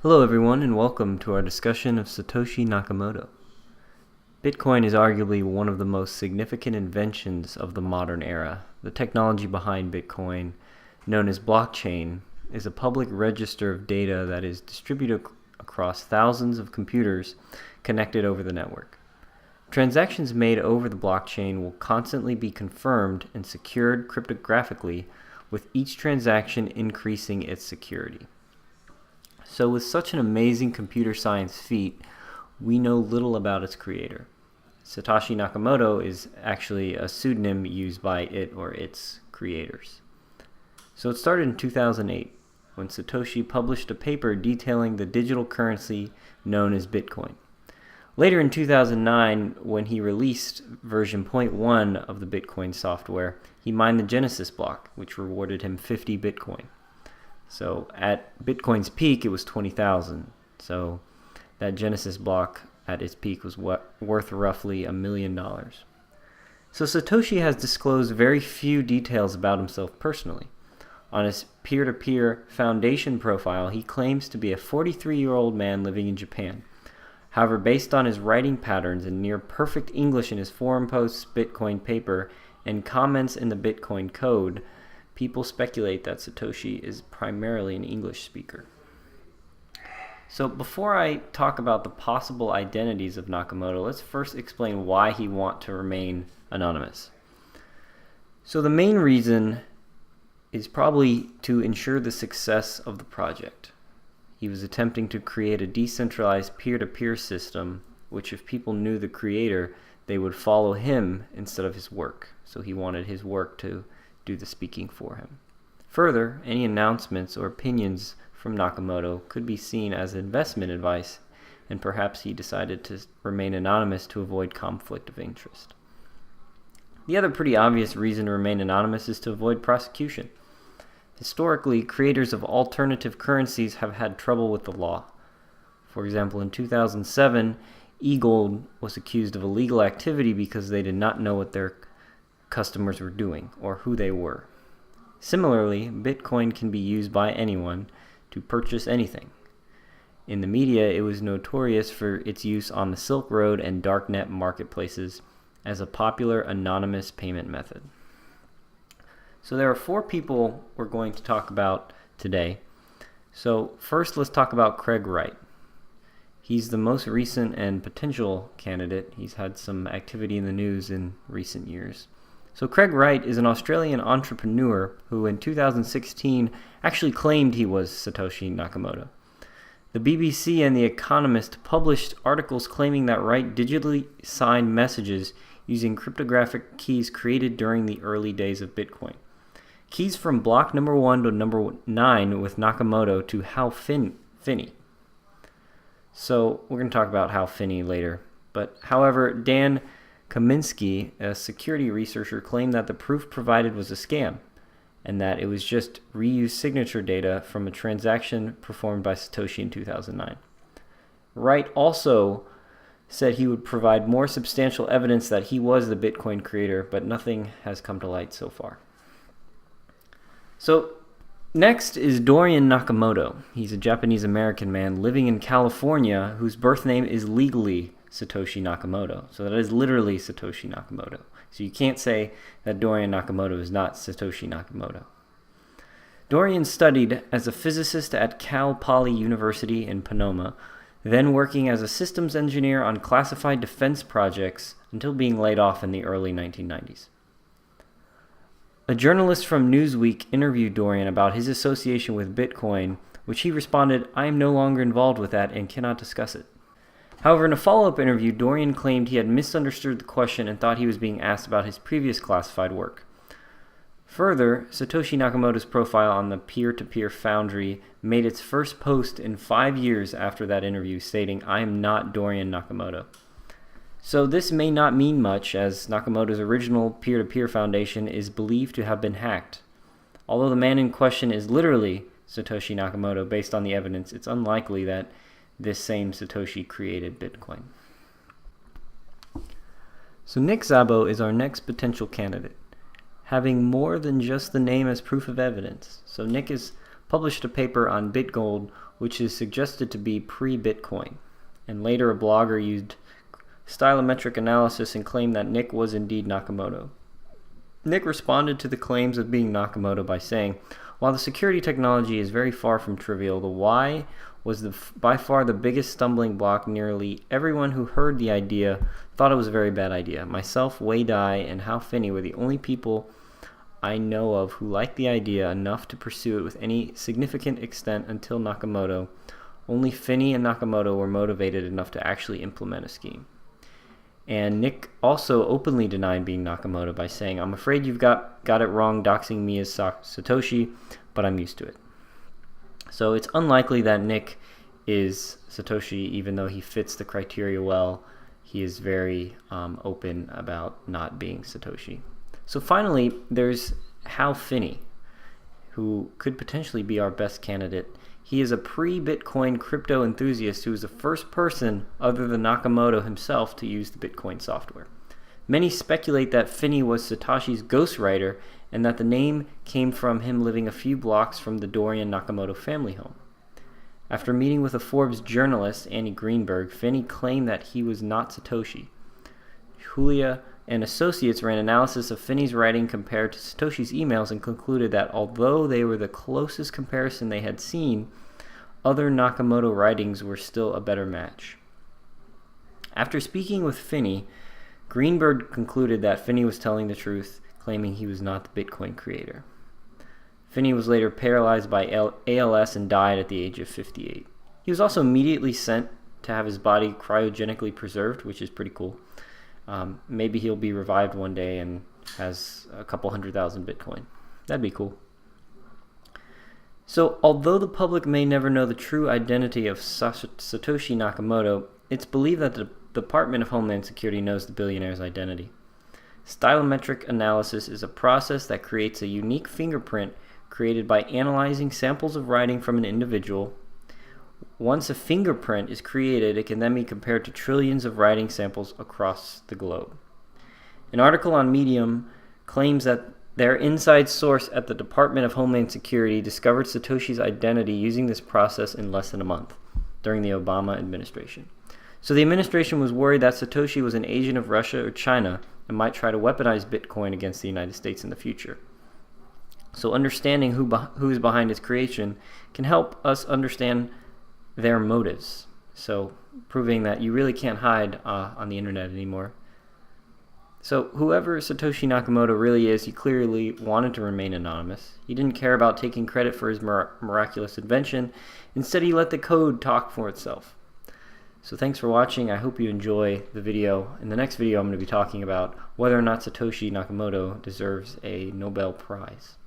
Hello everyone and welcome to our discussion of Satoshi Nakamoto. Bitcoin is arguably one of the most significant inventions of the modern era. The technology behind Bitcoin, known as blockchain, is a public register of data that is distributed across thousands of computers connected over the network. Transactions made over the blockchain will constantly be confirmed and secured cryptographically, with each transaction increasing its security. So with such an amazing computer science feat, we know little about its creator. Satoshi Nakamoto is actually a pseudonym used by it or its creators. So it started in 2008 when Satoshi published a paper detailing the digital currency known as Bitcoin. Later in 2009, when he released version 0.1 of the Bitcoin software, he mined the Genesis block, which rewarded him 50 Bitcoin. So at Bitcoin's peak, it was 20,000. So that Genesis block at its peak was worth roughly $1 million. So Satoshi has disclosed very few details about himself personally. On his peer-to-peer foundation profile, he claims to be a 43-year-old man living in Japan. However, based on his writing patterns and near-perfect English in his forum posts, Bitcoin paper, and comments in the Bitcoin code, people speculate that Satoshi is primarily an English speaker. So before I talk about the possible identities of Nakamoto, let's first explain why he wants to remain anonymous. So the main reason is probably to ensure the success of the project. He was attempting to create a decentralized peer-to-peer system, which if people knew the creator, they would follow him instead of his work. So he wanted his work to do the speaking for him. Further, any announcements or opinions from Nakamoto could be seen as investment advice, and perhaps he decided to remain anonymous to avoid conflict of interest. The other pretty obvious reason to remain anonymous is to avoid prosecution. Historically, creators of alternative currencies have had trouble with the law. For example, in 2007, eGold was accused of illegal activity because they did not know what their customers were doing or who they were. Similarly, Bitcoin can be used by anyone to purchase anything. In the media, it was notorious for its use on the Silk Road and darknet marketplaces as a popular anonymous payment method. So there are 4 people we're going to talk about today. So first, let's talk about Craig Wright. He's the most recent and potential candidate. He's had some activity in the news in recent years. So Craig Wright is an Australian entrepreneur who in 2016 actually claimed he was Satoshi Nakamoto. The BBC and The Economist published articles claiming that Wright digitally signed messages using cryptographic keys created during the early days of Bitcoin. Keys from block number 1 to number 9 with Nakamoto to Hal Finney. So we're going to talk about Hal Finney later. But however, Dan Kaminsky, a security researcher, claimed that the proof provided was a scam and that it was just reused signature data from a transaction performed by Satoshi in 2009. Wright also said he would provide more substantial evidence that he was the Bitcoin creator, but nothing has come to light so far. So next is Dorian Nakamoto. He's a Japanese-American man living in California whose birth name is legally Satoshi Nakamoto. So that is literally Satoshi Nakamoto. So you can't say that Dorian Nakamoto is not Satoshi Nakamoto. Dorian studied as a physicist at Cal Poly University in Panama, then working as a systems engineer on classified defense projects until being laid off in the early 1990s. A journalist from Newsweek interviewed Dorian about his association with Bitcoin, which he responded, "I am no longer involved with that and cannot discuss it." However, in a follow-up interview, Dorian claimed he had misunderstood the question and thought he was being asked about his previous classified work. Further, Satoshi Nakamoto's profile on the peer-to-peer foundry made its first post in 5 years after that interview, stating, "I am not Dorian Nakamoto." So this may not mean much, as Nakamoto's original peer-to-peer foundation is believed to have been hacked. Although the man in question is literally Satoshi Nakamoto based on the evidence, it's unlikely that this same Satoshi created Bitcoin. So Nick Szabo is our next potential candidate, having more than just the name as proof of evidence. So Nick has published a paper on BitGold which is suggested to be pre-Bitcoin. And later a blogger used stylometric analysis and claimed that Nick was indeed Nakamoto. Nick responded to the claims of being Nakamoto by saying, "While the security technology is very far from trivial, the why was by far the biggest stumbling block. Nearly everyone who heard the idea thought it was a very bad idea. Myself, Wei Dai, and Hao Finney were the only people I know of who liked the idea enough to pursue it with any significant extent until Nakamoto. Only Finney and Nakamoto were motivated enough to actually implement a scheme." And Nick also openly denied being Nakamoto by saying, "I'm afraid you've got it wrong doxing me as Satoshi, but I'm used to it." So it's unlikely that Nick is Satoshi, even though he fits the criteria well. He is very open about not being Satoshi. So finally, there's Hao Finney, who could potentially be our best candidate. He is a pre-Bitcoin crypto enthusiast who is the first person other than Nakamoto himself to use the Bitcoin software. Many speculate that Finney was Satoshi's ghostwriter and that the name came from him living a few blocks from the Dorian Nakamoto family home. After meeting with a Forbes journalist, Annie Greenberg, Finney claimed that he was not Satoshi. Julia and associates ran analysis of Finney's writing compared to Satoshi's emails and concluded that although they were the closest comparison they had seen, other Nakamoto writings were still a better match. After speaking with Finney, Greenberg concluded that Finney was telling the truth, claiming he was not the Bitcoin creator. Finney was later paralyzed by ALS and died at the age of 58. He was also immediately sent to have his body cryogenically preserved, which is pretty cool. Maybe he'll be revived one day and has a couple 100,000 Bitcoin. That'd be cool. So, although the public may never know the true identity of Satoshi Nakamoto, it's believed that the Department of Homeland Security knows the billionaire's identity. Stylometric analysis is a process that creates a unique fingerprint created by analyzing samples of writing from an individual. Once a fingerprint is created, it can then be compared to trillions of writing samples across the globe. An article on Medium claims that their inside source at the Department of Homeland Security discovered Satoshi's identity using this process in less than a month during the Obama administration. So the administration was worried that Satoshi was an agent of Russia or China and might try to weaponize Bitcoin against the United States in the future. So understanding who is behind its creation can help us understand their motives. So proving that you really can't hide on the internet anymore. So whoever Satoshi Nakamoto really is, he clearly wanted to remain anonymous. He didn't care about taking credit for his miraculous invention. Instead, he let the code talk for itself. So thanks for watching. I hope you enjoy the video. In the next video, I'm going to be talking about whether or not Satoshi Nakamoto deserves a Nobel Prize.